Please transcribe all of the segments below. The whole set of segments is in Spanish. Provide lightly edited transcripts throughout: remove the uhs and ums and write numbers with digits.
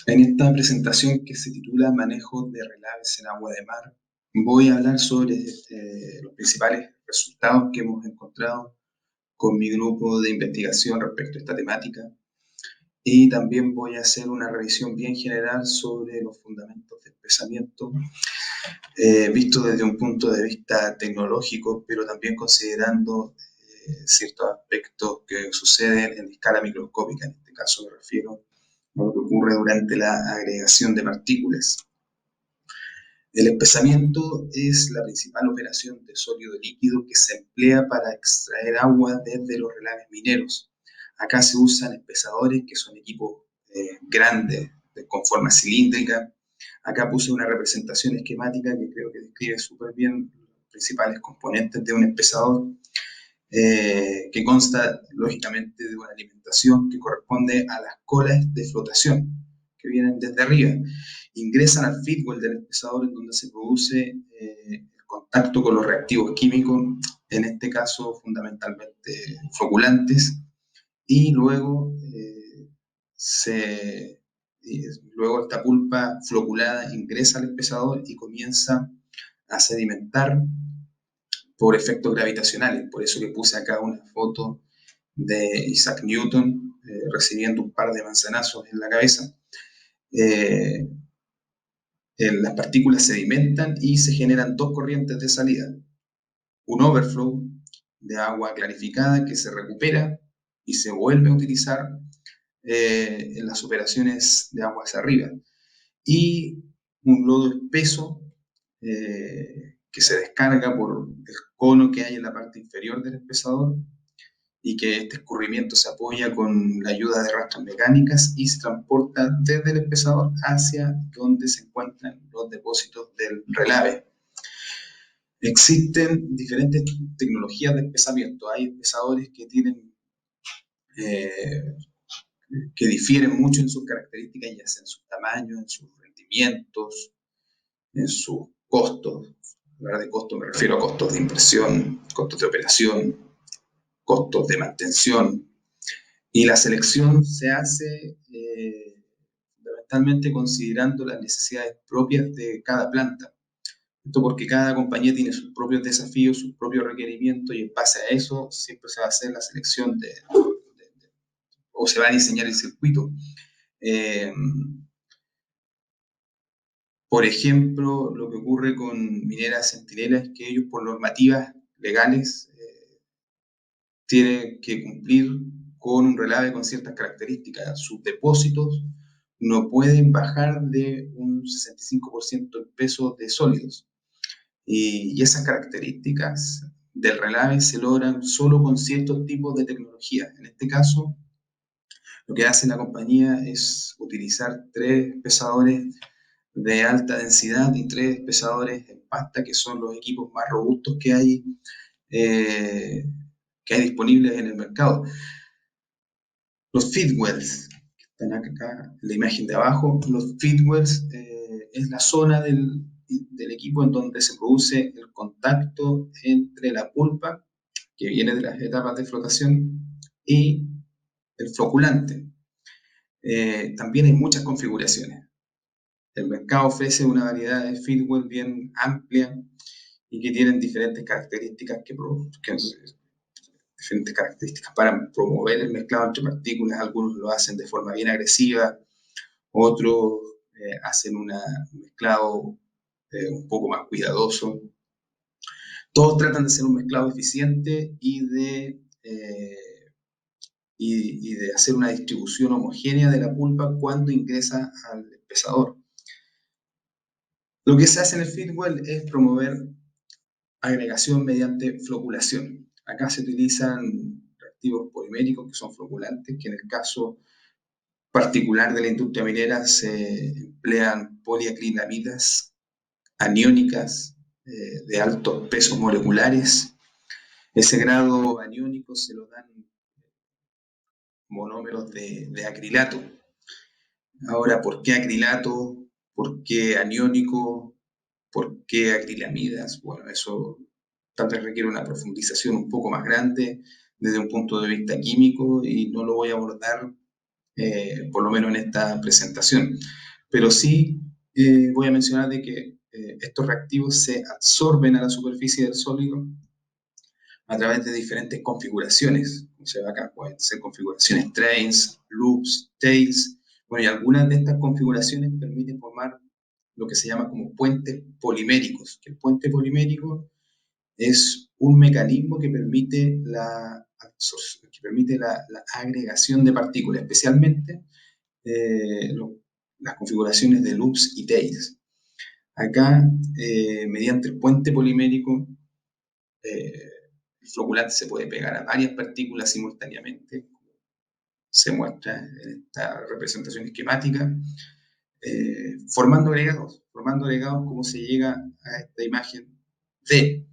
En esta presentación que se titula Manejo de relaves en agua de mar, voy a hablar sobre los principales resultados que hemos encontrado con mi grupo de investigación respecto a esta temática y también voy a hacer una revisión bien general sobre los fundamentos del espesamiento, visto desde un punto de vista tecnológico, pero también considerando ciertos aspectos que suceden en escala microscópica. En este caso me refiero a lo que ocurre durante la agregación de partículas. El espesamiento es la principal operación de sólido líquido que se emplea para extraer agua desde los relaves mineros. Acá se usan espesadores que son equipos grandes, con forma cilíndrica. Acá puse una representación esquemática que creo que describe súper bien los principales componentes de un espesador, que consta lógicamente de una alimentación que corresponde a las colas de flotación que vienen desde arriba. Ingresan al feedwell del espesador en donde se produce el contacto con los reactivos químicos, en este caso fundamentalmente floculantes, y luego, luego esta pulpa floculada ingresa al espesador y comienza a sedimentar por efectos gravitacionales. Por eso que puse acá una foto de Isaac Newton recibiendo un par de manzanazos en la cabeza. Eh, las partículas sedimentan y se generan dos corrientes de salida. Un overflow de agua clarificada que se recupera y se vuelve a utilizar en las operaciones de agua hacia arriba. Y un lodo espeso que se descarga por el cono que hay en la parte inferior del espesador y que este escurrimiento se apoya con la ayuda de rastras mecánicas y se transporta desde el espesador hacia donde se encuentran los depósitos del relave. Existen diferentes tecnologías de espesamiento. Hay espesadores que tienen que difieren mucho en sus características, ya sea en su tamaño, en sus rendimientos, en sus costos. Hablar de costos me refiero a costos de impresión, costos de operación, costos de mantención. Y la selección se hace fundamentalmente considerando las necesidades propias de cada planta. Esto porque cada compañía tiene sus propios desafíos, sus propios requerimientos, y en base a eso siempre se va a hacer la selección o se va a diseñar el circuito. Eh, por ejemplo, lo que ocurre con Minera Centinela es que ellos, por normativas legales, tienen que cumplir con un relave con ciertas características. Sus depósitos no pueden bajar de un 65% en peso de sólidos. Y esas características del relave se logran solo con ciertos tipos de tecnología. En este caso, lo que hace la compañía es utilizar tres pesadores de alta densidad y tres pesadores en pasta, que son los equipos más robustos eh, que hay disponibles en el mercado. Los feedwells, que están acá en la imagen de abajo, los feedwells es la zona del equipo en donde se produce el contacto entre la pulpa, que viene de las etapas de flotación, y el floculante. También hay muchas configuraciones. El mercado ofrece una variedad de feedwell bien amplia y que tienen diferentes características diferentes características para promover el mezclado entre partículas. Algunos lo hacen de forma bien agresiva, otros hacen un mezclado un poco más cuidadoso. Todos tratan de hacer un mezclado eficiente y de hacer una distribución homogénea de la pulpa cuando ingresa al espesador. Lo que se hace en el feedwell es promover agregación mediante floculación. Acá se utilizan reactivos poliméricos que son floculantes, que en el caso particular de la industria minera se emplean poliacrilamidas aniónicas de altos pesos moleculares. Ese grado aniónico se lo dan monómeros de acrilato. Ahora, ¿por qué acrilato? ¿Por qué aniónico? ¿Por qué acrilamidas? Bueno, eso tal vez requiere una profundización un poco más grande desde un punto de vista químico y no lo voy a abordar por lo menos en esta presentación. Pero sí voy a mencionar de que estos reactivos se absorben a la superficie del sólido a través de diferentes configuraciones. Como se ve acá, pueden ser configuraciones trains, loops, tails. Bueno, y algunas de estas configuraciones permiten formar lo que se llama como puentes poliméricos. Que el puente polimérico es un mecanismo que permite la agregación de partículas, especialmente las configuraciones de loops y tails. Acá, mediante el puente polimérico, el floculante se puede pegar a varias partículas simultáneamente, se muestra en esta representación esquemática, formando agregados como se llega a esta imagen D.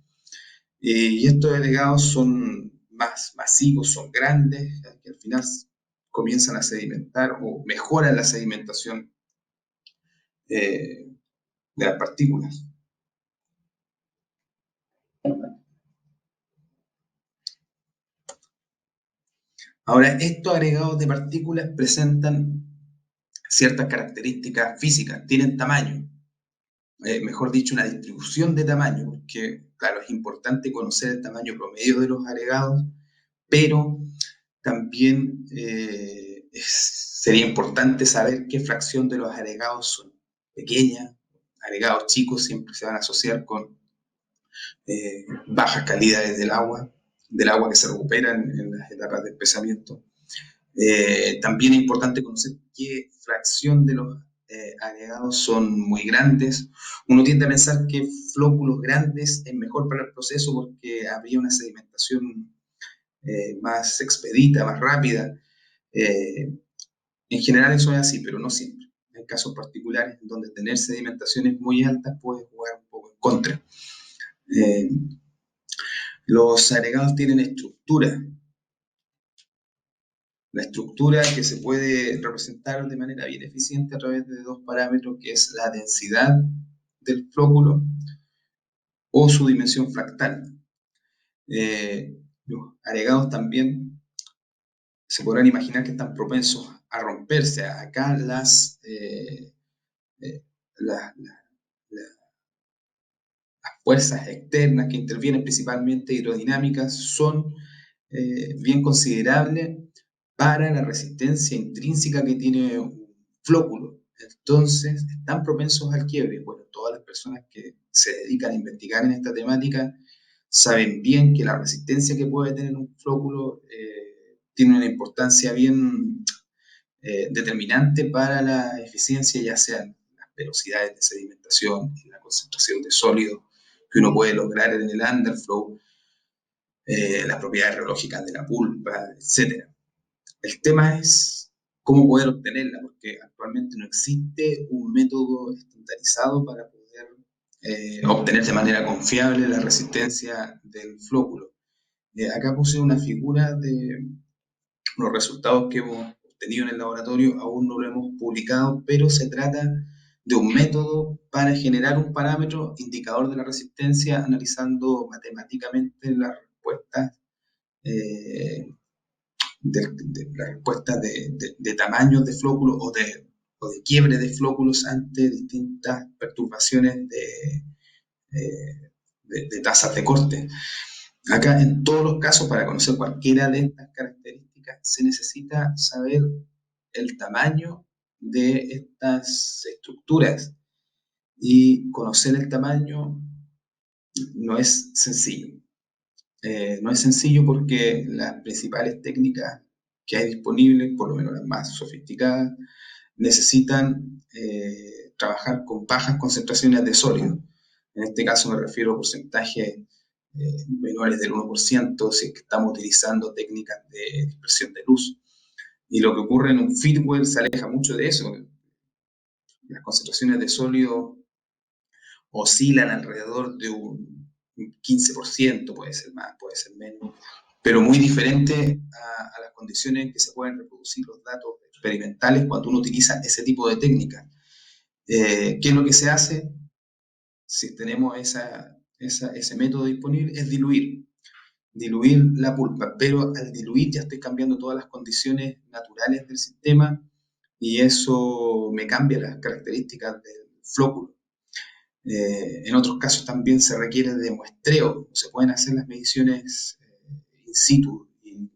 Y estos agregados son más masivos, son grandes, que al final comienzan a sedimentar o mejoran la sedimentación de las partículas. Ahora, estos agregados de partículas presentan ciertas características físicas, tienen tamaño, mejor dicho, una distribución de tamaño, porque, claro, es importante conocer el tamaño promedio de los agregados, pero también sería importante saber qué fracción de los agregados son pequeñas. Agregados chicos siempre se van a asociar con bajas calidades del agua que se recupera en las etapas de espesamiento. También es importante conocer qué fracción de los agregados son muy grandes. Uno tiende a pensar que flóculos grandes es mejor para el proceso porque habría una sedimentación más expedita, más rápida. En general eso es así, pero no siempre. Hay casos particulares donde tener sedimentaciones muy altas puede jugar un poco en contra. Eh, los agregados tienen estructura. La estructura que se puede representar de manera bien eficiente a través de dos parámetros, que es la densidad del flóculo o su dimensión fractal. Los agregados también se podrán imaginar que están propensos a romperse. Acá las fuerzas externas que intervienen, principalmente hidrodinámicas, son bien considerables para la resistencia intrínseca que tiene un flóculo. Entonces, están propensos al quiebre. Bueno, todas las personas que se dedican a investigar en esta temática saben bien que la resistencia que puede tener un flóculo tiene una importancia bien determinante para la eficiencia, ya sean las velocidades de sedimentación, la concentración de sólidos que uno puede lograr en el underflow, las propiedades reológicas de la pulpa, etc. El tema es cómo poder obtenerla, porque actualmente no existe un método estandarizado para poder obtener de manera confiable la resistencia del flóculo. Acá puse una figura de los resultados que hemos obtenido en el laboratorio, aún no lo hemos publicado, pero se trata de un método para generar un parámetro indicador de la resistencia analizando matemáticamente las respuestas las respuestas de tamaños de flóculos o de quiebre de flóculos ante distintas perturbaciones de tasas de corte. Acá, en todos los casos, para conocer cualquiera de estas características, se necesita saber el tamaño de estas estructuras. Y conocer el tamaño no es sencillo. No es sencillo porque las principales técnicas que hay disponibles, por lo menos las más sofisticadas, necesitan trabajar con bajas concentraciones de sólido. En este caso me refiero a porcentajes menores del 1%, si es que estamos utilizando técnicas de dispersión de luz. Y lo que ocurre en un firmware se aleja mucho de eso. Las concentraciones de sólido oscilan alrededor de un 15%, puede ser más, puede ser menos, pero muy diferente a las condiciones en que se pueden reproducir los datos experimentales cuando uno utiliza ese tipo de técnicas. ¿Qué es lo que se hace si tenemos ese método disponible? Es diluir. diluir la pulpa, pero al diluir ya estoy cambiando todas las condiciones naturales del sistema y eso me cambia las características del flóculo. En otros casos también se requiere de muestreo, se pueden hacer las mediciones in situ. Y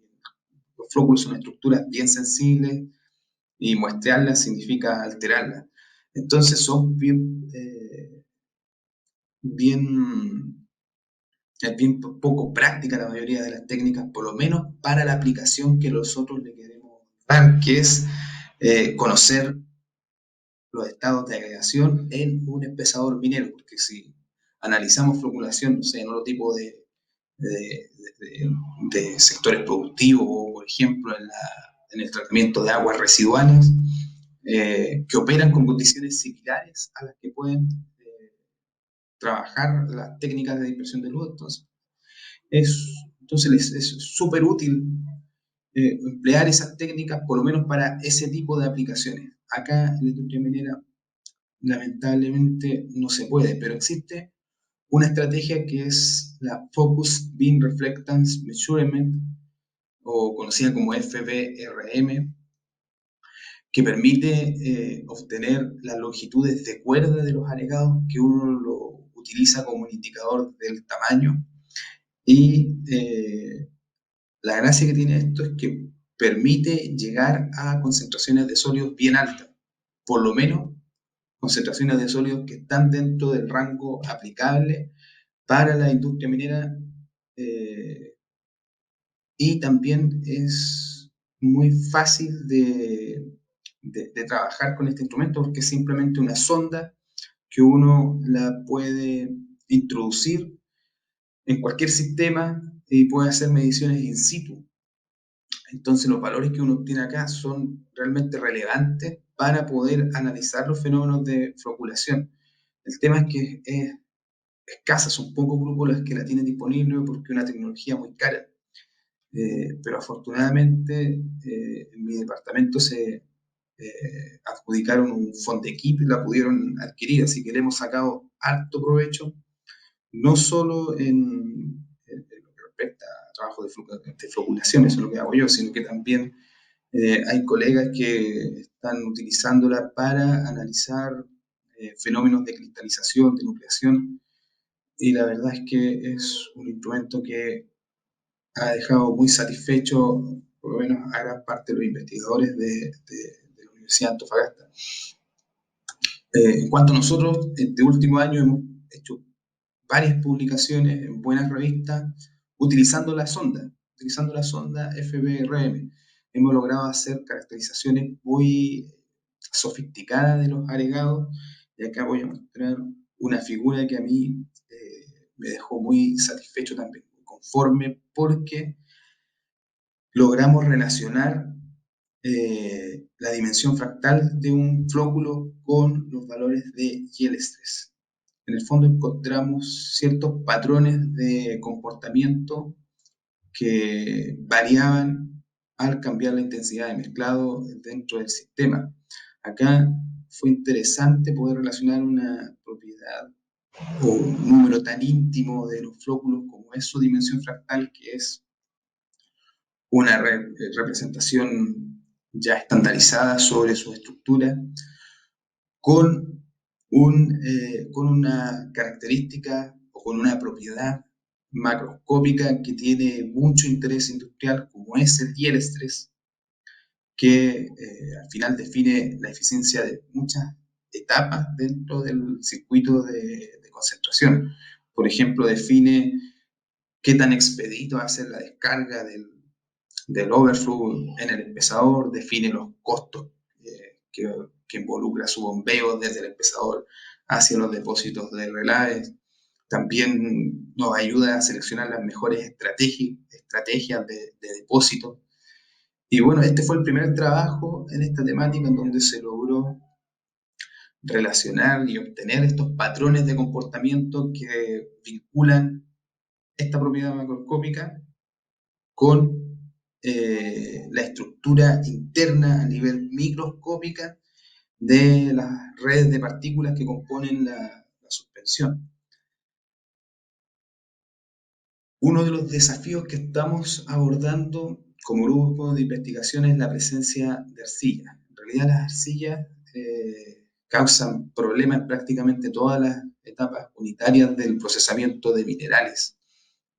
los flóculos son estructuras bien sensibles y muestrearlas significa alterarlas. Entonces son bien, bien poco prácticas la mayoría de las técnicas, por lo menos para la aplicación que nosotros le queremos dar, que es conocer los estados de agregación en un espesador minero, porque si analizamos floculación, no sé, en otro tipo de, de sectores productivos, o por ejemplo en el tratamiento de aguas residuales, que operan con condiciones similares a las que pueden trabajar las técnicas de dispersión de luz. Entonces es súper útil emplear esas técnicas, por lo menos para ese tipo de aplicaciones. Acá en la industria minera, lamentablemente, no se puede, pero existe una estrategia que es la Focus Beam Reflectance Measurement, o conocida como FBRM, que permite obtener las longitudes de cuerda de los agregados, que uno lo utiliza como un indicador del tamaño. Y la gracia que tiene esto es que permite llegar a concentraciones de sólidos bien altas, por lo menos concentraciones de sólidos que están dentro del rango aplicable para la industria minera, y también es muy fácil de trabajar con este instrumento porque es simplemente una sonda que uno la puede introducir en cualquier sistema y puede hacer mediciones in situ. Entonces los valores que uno obtiene acá son realmente relevantes para poder analizar los fenómenos de floculación. El tema es que es escasa, son pocos grupos los que la tienen disponible porque es una tecnología muy cara. Pero afortunadamente en mi departamento se adjudicaron un Fondequip y la pudieron adquirir, así que le hemos sacado harto provecho, no solo en lo que respecta a trabajo de floculación, eso es lo que hago yo, sino que también hay colegas que están utilizándola para analizar fenómenos de cristalización, de nucleación, y la verdad es que es un instrumento que ha dejado muy satisfecho, por lo menos a gran parte de los investigadores de la Universidad de Antofagasta. En cuanto a nosotros, este último año hemos hecho varias publicaciones en buenas revistas utilizando la sonda FBRM. Hemos logrado hacer caracterizaciones muy sofisticadas de los agregados, y acá voy a mostrar una figura que a mí me dejó muy satisfecho también, muy conforme, porque logramos relacionar la dimensión fractal de un flóculo con los valores de yield stress. En el fondo encontramos ciertos patrones de comportamiento que variaban al cambiar la intensidad de mezclado dentro del sistema. Acá fue interesante poder relacionar una propiedad o un número tan íntimo de los flóculos como es su dimensión fractal, que es una representación ya estandarizada sobre su estructura, con, con una característica o con una propiedad macroscópica que tiene mucho interés industrial, como es el yield stress, que al final define la eficiencia de muchas etapas dentro del circuito de concentración. Por ejemplo, define qué tan expedito va a ser la descarga del overflow en el empesador, define los costos que involucra su bombeo desde el empesador hacia los depósitos de relaves. También nos ayuda a seleccionar las mejores estrategias de depósito. Y bueno, este fue el primer trabajo en esta temática en donde se logró relacionar y obtener estos patrones de comportamiento que vinculan esta propiedad macroscópica con la estructura interna a nivel microscópica de las redes de partículas que componen la suspensión. Uno de los desafíos que estamos abordando como grupo de investigación es la presencia de arcilla. En realidad las arcillas causan problemas en prácticamente todas las etapas unitarias del procesamiento de minerales.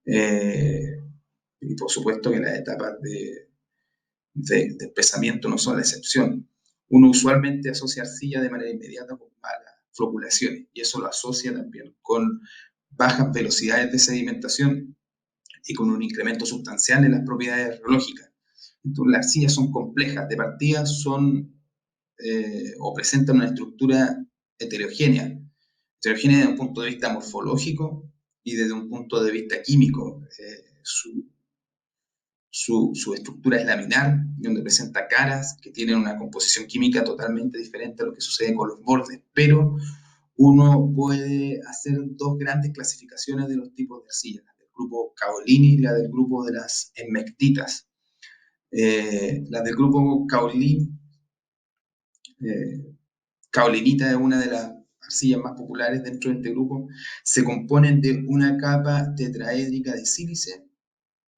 Y por supuesto que las etapas de espesamiento no son la excepción. Uno usualmente asocia arcilla de manera inmediata con malas floculaciones y eso lo asocia también con bajas velocidades de sedimentación y con un incremento sustancial en las propiedades geológicas. Entonces, las arcillas son complejas, de partida son o presentan una estructura heterogénea, heterogénea desde un punto de vista morfológico y desde un punto de vista químico. Su estructura es laminar, donde presenta caras que tienen una composición química totalmente diferente a lo que sucede con los bordes, pero uno puede hacer dos grandes clasificaciones de los tipos de arcillas, la del grupo Kaolini y la del grupo de las esmectitas. La del grupo Kaolin, Kaolinita es una de las arcillas más populares dentro de este grupo, se componen de una capa tetraédrica de sílice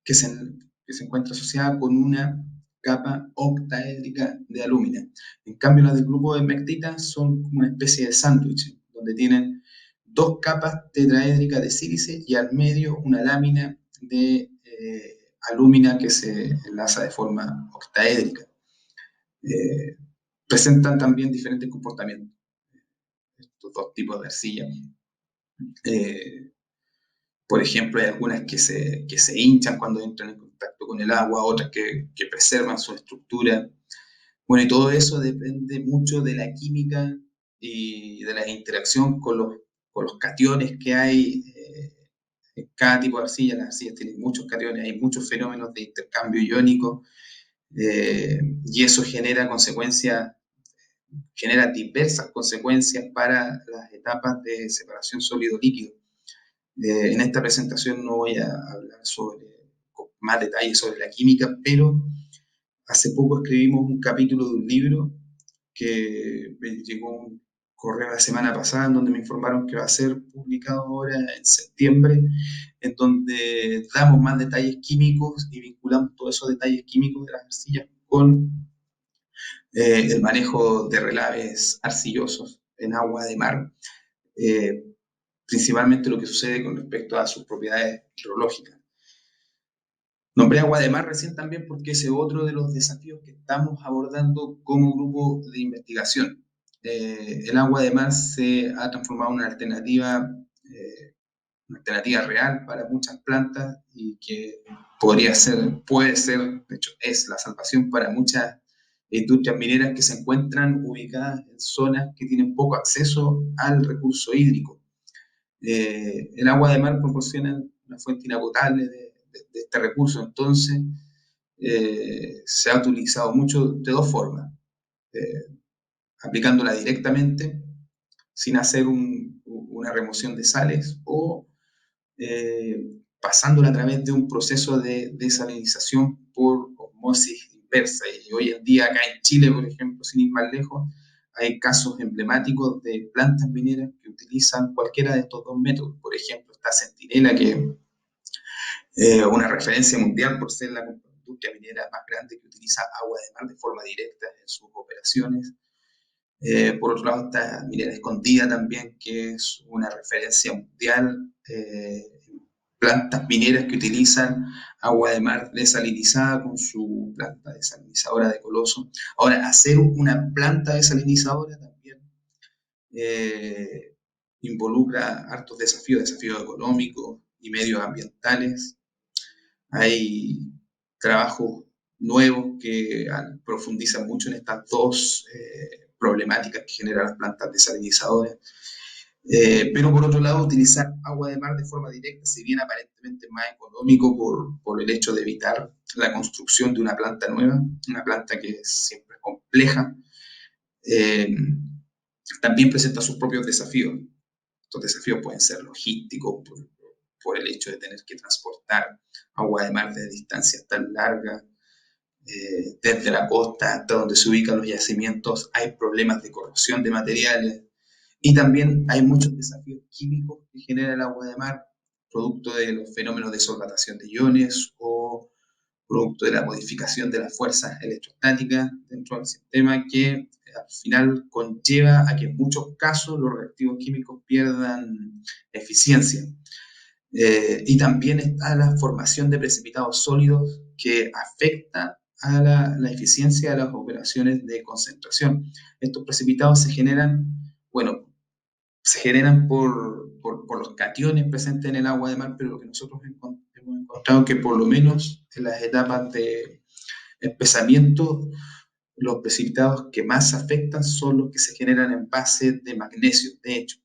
que se encuentra asociada con una capa octaédrica de alúmina. En cambio, las del grupo de esmectitas son como una especie de sándwich, donde tienen dos capas tetraédricas de sílice y al medio una lámina de alúmina que se enlaza de forma octaédrica. Eh, Presentan también diferentes comportamientos, estos dos tipos de arcilla. Por ejemplo, hay algunas que se hinchan cuando entran en contacto con el agua, otras que preservan su estructura. Bueno, y todo eso depende mucho de la química y de la interacción con los cationes que hay en cada tipo de arcilla. Las arcillas tienen muchos cationes, hay muchos fenómenos de intercambio iónico y eso genera consecuencias, genera diversas consecuencias para las etapas de separación sólido-líquido. En esta presentación no voy a hablar con más detalles sobre la química, pero hace poco escribimos un capítulo de un libro que me llegó un correo la semana pasada en donde me informaron que va a ser publicado ahora en septiembre, en donde damos más detalles químicos y vinculamos todos esos detalles químicos de las arcillas con el manejo de relaves arcillosos en agua de mar, eh, principalmente lo que sucede con respecto a sus propiedades hidrológicas. Nombré agua de mar recién también porque ese es otro de los desafíos que estamos abordando como grupo de investigación. El agua de mar se ha transformado en una alternativa real para muchas plantas y que podría ser, puede ser, de hecho es la salvación para muchas industrias mineras que se encuentran ubicadas en zonas que tienen poco acceso al recurso hídrico. El agua de mar proporciona una fuente inagotable de este recurso, entonces se ha utilizado mucho de dos formas, eh, aplicándola directamente sin hacer una remoción de sales o pasándola a través de un proceso de desalinización por osmosis inversa. Y hoy en día acá en Chile, por ejemplo, sin ir más lejos, hay casos emblemáticos de plantas mineras que utilizan cualquiera de estos dos métodos. Por ejemplo, está Centinela, que es una referencia mundial por ser la industria minera más grande que utiliza agua de mar de forma directa en sus operaciones. Por otro lado está Minera Escondida también, que es una referencia mundial, plantas mineras que utilizan agua de mar desalinizada con su planta desalinizadora de Coloso. Ahora, hacer una planta desalinizadora también involucra hartos desafíos económicos y medioambientales. Hay trabajos nuevos que profundizan mucho en estas dos problemáticas que generan las plantas desalinizadoras. Pero por otro lado, utilizar agua de mar de forma directa, si bien aparentemente es más económico por el hecho de evitar la construcción de una planta nueva, una planta que siempre es compleja, eh, también presenta sus propios desafíos. Estos desafíos pueden ser logísticos por el hecho de tener que transportar agua de mar de distancias tan largas, desde la costa hasta donde se ubican los yacimientos, hay problemas de corrosión de materiales y también hay muchos desafíos químicos que genera el agua de mar, producto de los fenómenos de solvatación de iones o producto de la modificación de las fuerzas electrostáticas dentro del sistema, que al final conlleva a que en muchos casos los reactivos químicos pierdan eficiencia. Y también está la formación de precipitados sólidos que afecta a la eficiencia de las operaciones de concentración. Estos precipitados se generan, bueno, se generan por los cationes presentes en el agua de mar, pero lo que nosotros hemos encontrado que por lo menos en las etapas de espesamiento, los precipitados que más afectan son los que se generan en base de magnesio. De hecho,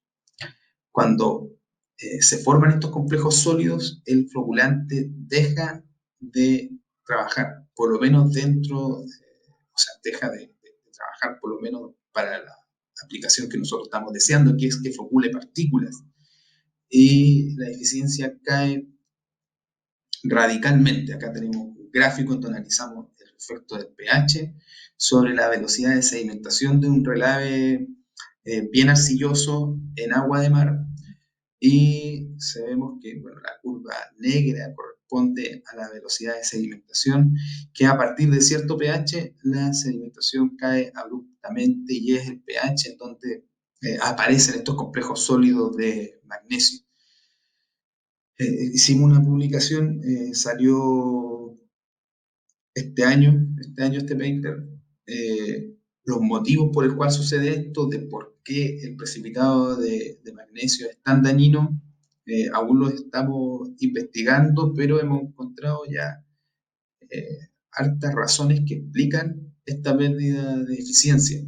cuando se forman estos complejos sólidos, el floculante deja de trabajar, por lo menos dentro, o sea, deja de trabajar por lo menos para la aplicación que nosotros estamos deseando, que es que flocule partículas. Y la eficiencia cae radicalmente. Acá tenemos un gráfico donde analizamos el efecto del pH sobre la velocidad de sedimentación de un relave bien arcilloso en agua de mar, y sabemos que bueno, la curva negra corresponde a la velocidad de sedimentación, que a partir de cierto pH la sedimentación cae abruptamente y es el pH en donde aparecen estos complejos sólidos de magnesio. Hicimos una publicación, salió este paper, los motivos por el cual sucede esto, de por qué el precipitado de magnesio es tan dañino, aún lo estamos investigando, pero hemos encontrado ya hartas razones que explican esta pérdida de eficiencia.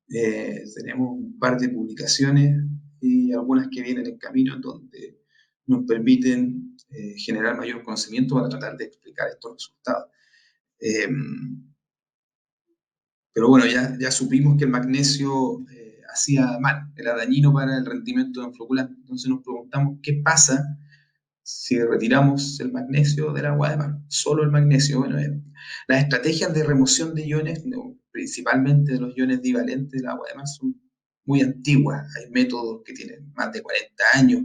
Tenemos un par de publicaciones y algunas que vienen en camino donde nos permiten generar mayor conocimiento para tratar de explicar estos resultados. Eh, pero bueno, ya supimos que el magnesio hacía mal, era dañino para el rendimiento de un flocculante. Entonces nos preguntamos qué pasa si retiramos el magnesio del agua de mar, solo el magnesio. Bueno, las estrategias de remoción de iones, no, principalmente de los iones divalentes del agua de mar, son muy antiguas. Hay métodos que tienen más de 40 años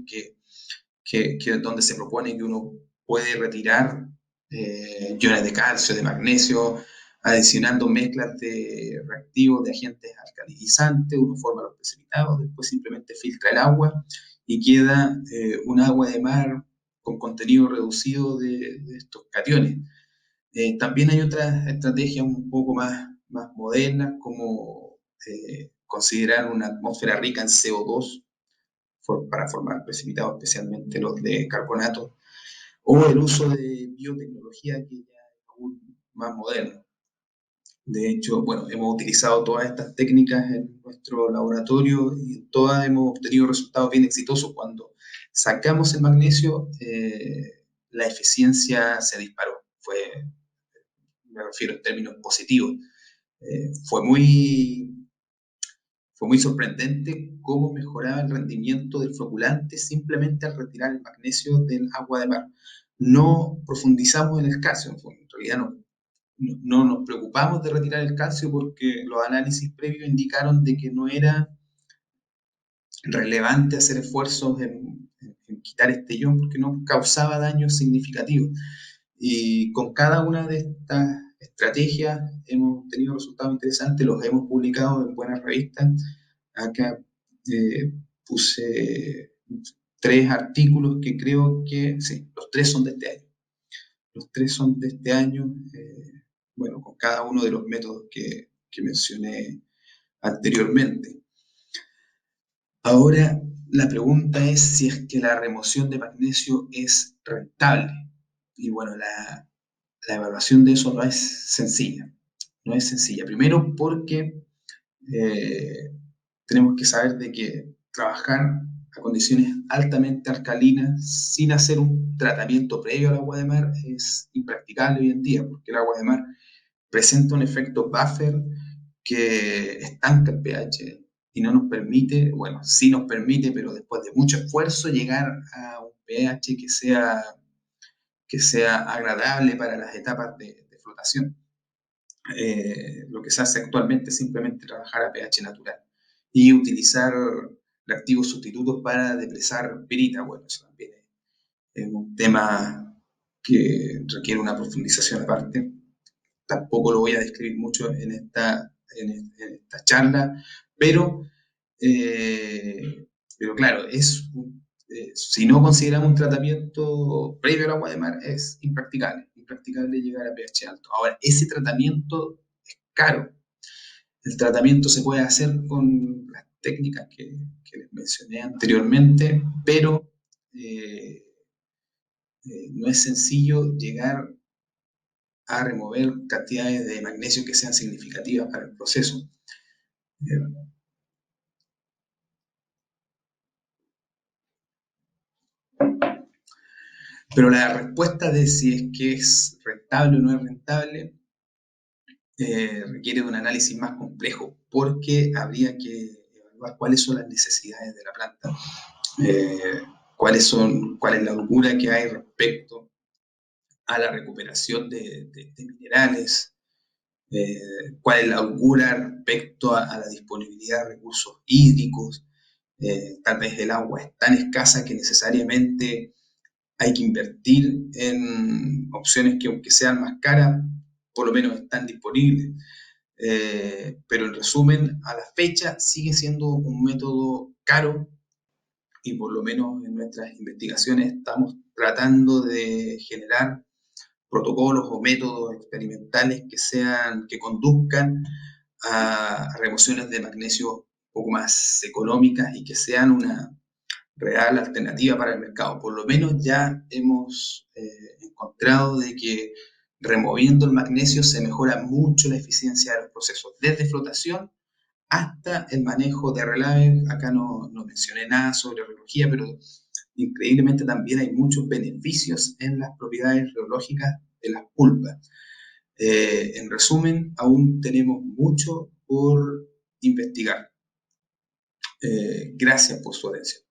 donde se propone que uno puede retirar iones de calcio, de magnesio, adicionando mezclas de reactivos, de agentes alcalinizantes. Uno forma los precipitados, después simplemente filtra el agua y queda un agua de mar con contenido reducido de estos cationes. También hay otras estrategias un poco más modernas, como considerar una atmósfera rica en CO2 para formar precipitados, especialmente los de carbonato, o el uso de biotecnología, que ya es aún más moderno. De hecho, bueno, hemos utilizado todas estas técnicas en nuestro laboratorio y todas hemos obtenido resultados bien exitosos. Cuando sacamos el magnesio, la eficiencia se disparó. Me refiero en términos positivos. Eh, fue muy Fue muy sorprendente cómo mejoraba el rendimiento del floculante simplemente al retirar el magnesio del agua de mar. No profundizamos en el calcio, en realidad no nos preocupamos de retirar el calcio porque los análisis previos indicaron de que no era relevante hacer esfuerzos en quitar este ion porque no causaba daños significativos. Y con cada una de estas estrategias hemos tenido resultados interesantes, los hemos publicado en buenas revistas. Acá puse 3 artículos que creo que, sí, los 3 son de este año. Los 3 son de este año, bueno, con cada uno de los métodos que mencioné anteriormente. Ahora, la pregunta es si es que la remoción de magnesio es rentable. Y bueno, la evaluación de eso no es sencilla. No es sencilla. Primero porque tenemos que saber de que trabajar a condiciones altamente alcalinas sin hacer un tratamiento previo al agua de mar es impracticable hoy en día, porque el agua de mar presenta un efecto buffer que estanca el pH y no nos permite, bueno, sí nos permite, pero después de mucho esfuerzo, llegar a un pH que sea agradable para las etapas de flotación. Lo que se hace actualmente es simplemente trabajar a pH natural y utilizar reactivos sustitutos para depresar pirita. Bueno, eso también es un tema que requiere una profundización aparte. Tampoco lo voy a describir mucho en esta charla, pero, pero claro, si no consideramos un tratamiento previo al agua de mar, es impracticable llegar a pH alto. Ahora, ese tratamiento es caro. El tratamiento se puede hacer con las técnicas que les mencioné anteriormente, pero no es sencillo llegar a remover cantidades de magnesio que sean significativas para el proceso. Pero la respuesta de si es que es rentable o no es rentable requiere de un análisis más complejo, porque habría que evaluar cuáles son las necesidades de la planta, cuál es la holgura que hay respecto a la recuperación de minerales, cuál es la holgura respecto a la disponibilidad de recursos hídricos. Tal vez el agua es tan escasa que necesariamente hay que invertir en opciones que, aunque sean más caras, por lo menos están disponibles. Pero en resumen, a la fecha sigue siendo un método caro y por lo menos en nuestras investigaciones estamos tratando de generar protocolos o métodos experimentales que conduzcan a remociones de magnesio un poco más económicas y que sean una real alternativa para el mercado. Por lo menos ya hemos encontrado de que removiendo el magnesio se mejora mucho la eficiencia de los procesos, desde flotación hasta el manejo de relave. Acá no mencioné nada sobre reología, pero increíblemente también hay muchos beneficios en las propiedades reológicas de las pulpas. En resumen, aún tenemos mucho por investigar. Gracias por su atención.